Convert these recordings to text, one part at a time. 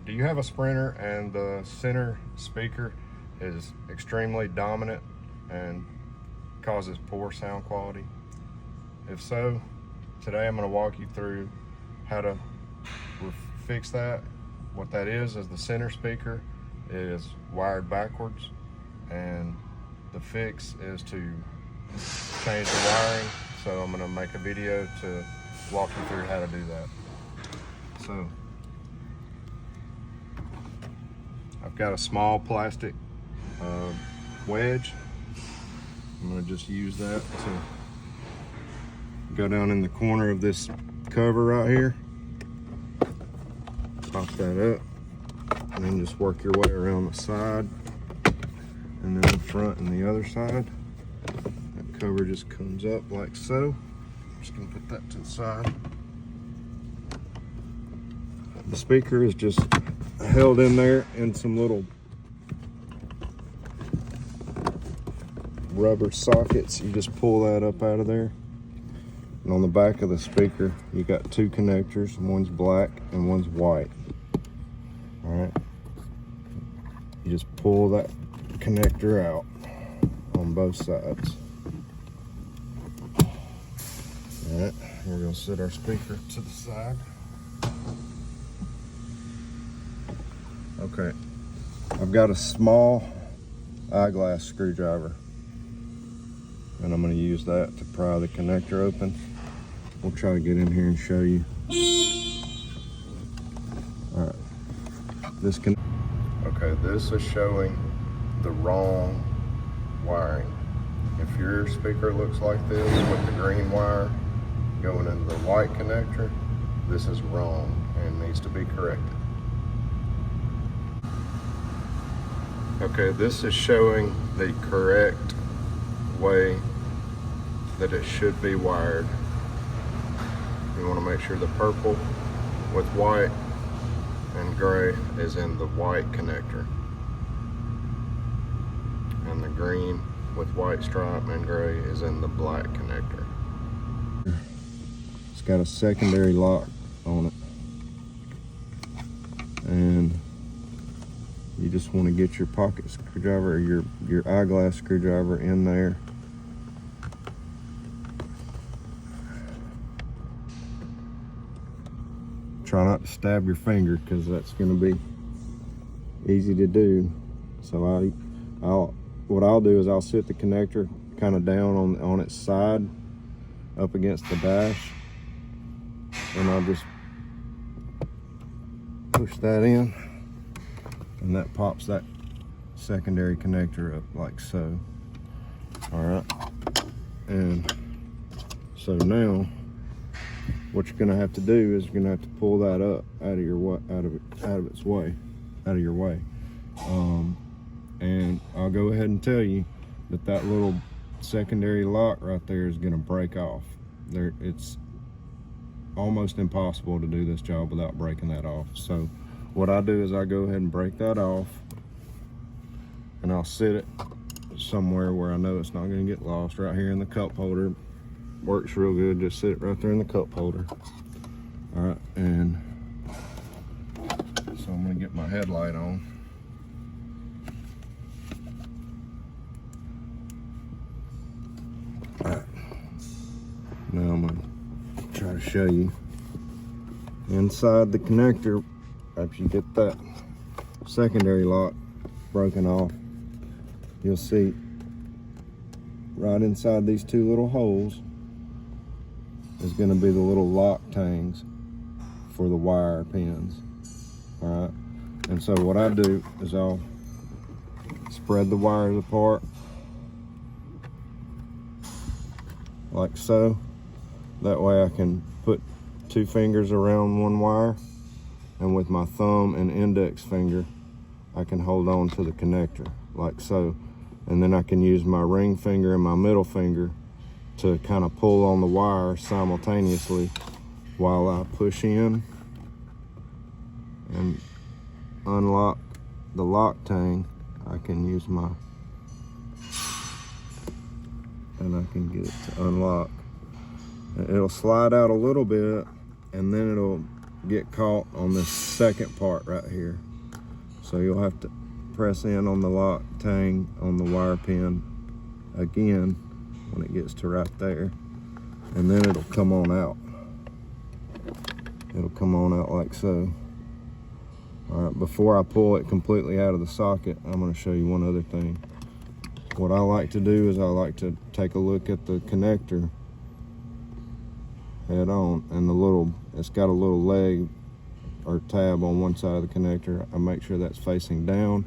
Do you have a Sprinter and the center speaker is extremely dominant and causes poor sound quality? If so, today I'm going to walk you through how to fix that. What that is the center speaker is wired backwards, and the fix is to change the wiring. So I'm going to make a video to walk you through how to do that. So I've got a small plastic wedge. I'm going to just use that to go down in the corner of this cover right here. Pop that up, and then just work your way around the side, and then the front and the other side. That cover just comes up like so. I'm just going to put that to the side. The speaker is just held in there in some little rubber sockets. You just pull that up out of there. And on the back of the speaker, you got two connectors. One's black and one's white. All right. You just pull that connector out on both sides. All right. We're gonna set our speaker to the side. Okay. I've got a small eyeglass screwdriver, and I'm going to use that to pry the connector open. We'll try to get in here and show you. All right, okay, this is showing the wrong wiring. If your speaker looks like this with the green wire going into the white connector, this is wrong and needs to be corrected. Okay, this is showing the correct way that it should be wired. You want to make sure the purple with white and gray is in the white connector, and the green with white stripe and gray is in the black connector. It's got a secondary lock on it, and you just want to get your pocket screwdriver or your eyeglass screwdriver in there. Try not to stab your finger, because that's going to be easy to do. So what I'll do is I'll sit the connector kind of down on its side up against the dash, and I'll just push that in, and that pops that secondary connector up like so. All right, and so now what you're gonna have to do is you're gonna have to pull that up out of your way. And I'll go ahead and tell you that little secondary lock right there is gonna break off. It's almost impossible to do this job without breaking that off. So what I do is I go ahead and break that off, and I'll sit it somewhere where I know it's not gonna get lost. Right here in the cup holder. Works real good. Just sit it right there in the cup holder. All right, and so I'm gonna get my headlight on. All right, now I'm gonna try to show you inside the connector. After you get that secondary lock broken off, you'll see right inside these two little holes is going to be the little lock tangs for the wire pins. All right, and so what I do is I'll spread the wires apart like so. That way I can put two fingers around one wire, and with my thumb and index finger I can hold on to the connector like so, and then I can use my ring finger and my middle finger to kind of pull on the wire simultaneously while I push in and unlock the lock tang. I can use and I can get it to unlock. It'll slide out a little bit, and then it'll get caught on this second part right here. So you'll have to press in on the lock tang on the wire pin again when it gets to right there, and then it'll come on out. It'll come on out like so. All right, before I pull it completely out of the socket, I'm going to show you one other thing. What I like to do is I like to take a look at the connector head on, and it's got a little leg or tab on one side of the connector. I make sure that's facing down,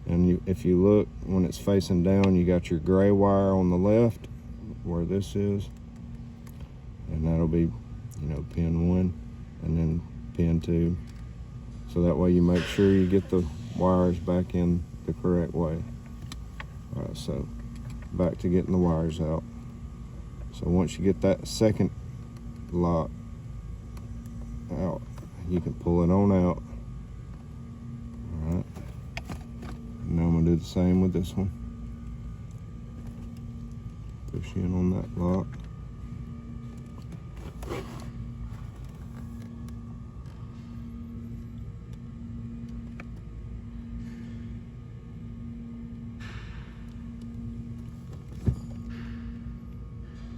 and if you look, when it's facing down, you got your gray wire on the left where this is, and that'll be, pin 1 and then pin 2. So that way you make sure you get the wires back in the correct way. All right, so back to getting the wires out. So once you get that second lock out, you can pull it on out. All right, and now I'm gonna do the same with this one. Push in on that lock.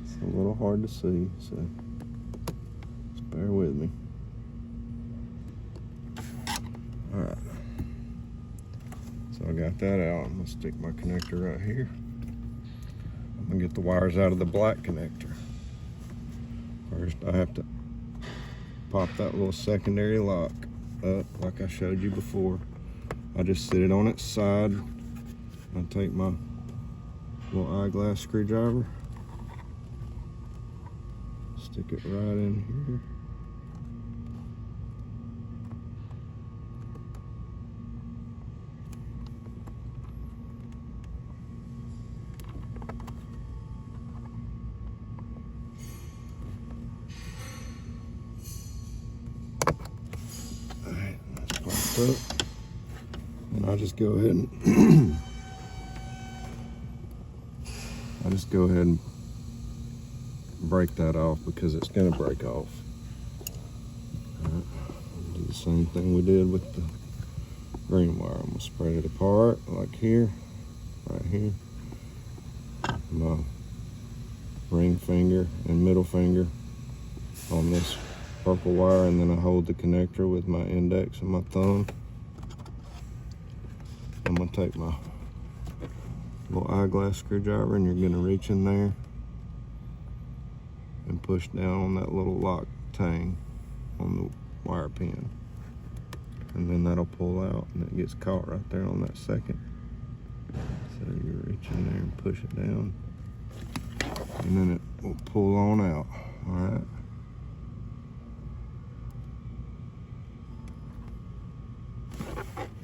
It's a little hard to see, so just bear with me. All right, so I got that out. I'm gonna stick my connector right here. I'm gonna get the wires out of the black connector. First, I have to pop that little secondary lock up like I showed you before. I just sit it on its side. I take my little eyeglass screwdriver, stick it right in here. Alright, that's popped up. And I'll just go ahead and break that off, because it's going to break off. Alright, do the same thing we did with the green wire. I'm going to spread it apart like here, right here. My ring finger and middle finger on this purple wire, and then I hold the connector with my index and my thumb. I'm going to take my little eyeglass screwdriver, and you're going to reach in there and push down on that little lock tang on the wire pin, and then that'll pull out, and it gets caught right there on that second. So you reach in there and push it down, and then it will pull on out. All right.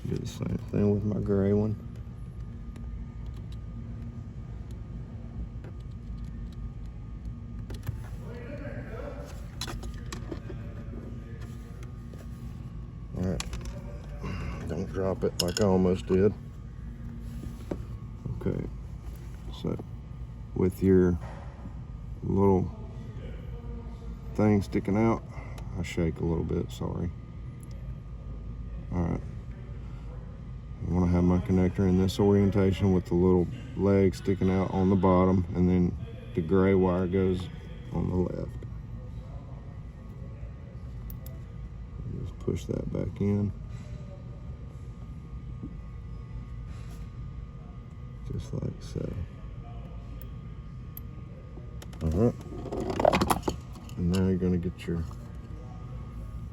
Do the same thing with my gray one. All right. Don't drop it like I almost did. Okay. So with your little thing sticking out, I shake a little bit, sorry. All right. I want to have my connector in this orientation with the little leg sticking out on the bottom, and then the gray wire goes on the left. Just push that back in. Just like so. Alright. And now you're going to get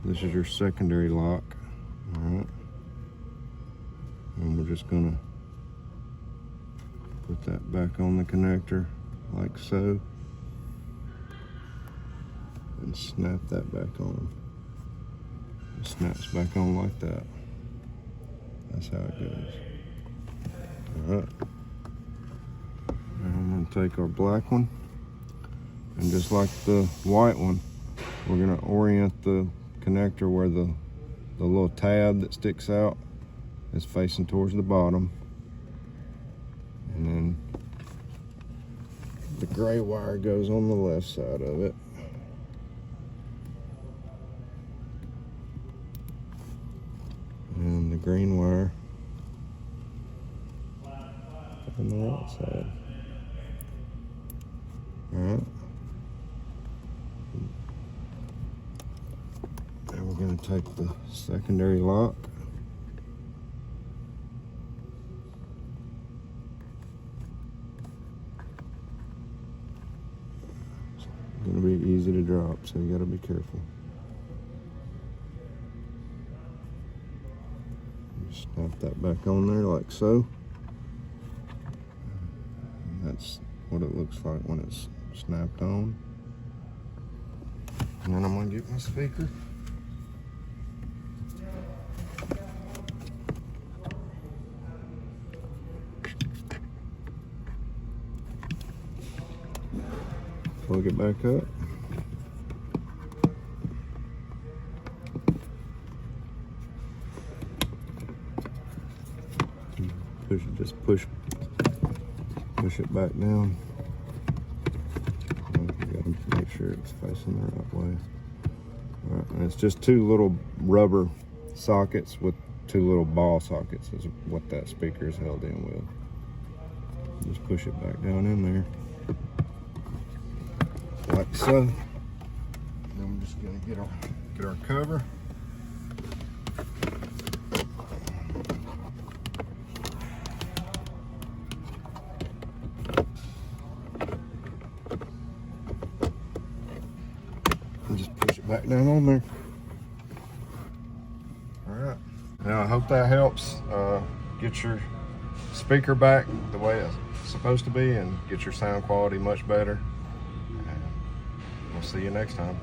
this is your secondary lock. Alright. And we're just going to put that back on the connector like so, and snap that back on. It snaps back on like that. That's how it goes. Alright. Now I'm going to take our black one, and just like the white one, we're going to orient the connector where the little tab that sticks out is facing towards the bottom, and then the gray wire goes on the left side of it. green wire on the outside. Alright. And we're going to take the secondary lock. It's going to be easy to drop, so you got to be careful. Just snap that back on there like so. And that's what it looks like when it's snapped on. And then I'm going to get my speaker. Plug it back up. Push it back down. You gotta make sure it's facing the right way. All right, and it's just two little rubber sockets with two little ball sockets is what that speaker is held in with. Just push it back down in there, like so. And then I'm just gonna get our cover. And just push it back down on there. All right. Now I hope that helps get your speaker back the way it's supposed to be and get your sound quality much better. And we'll see you next time.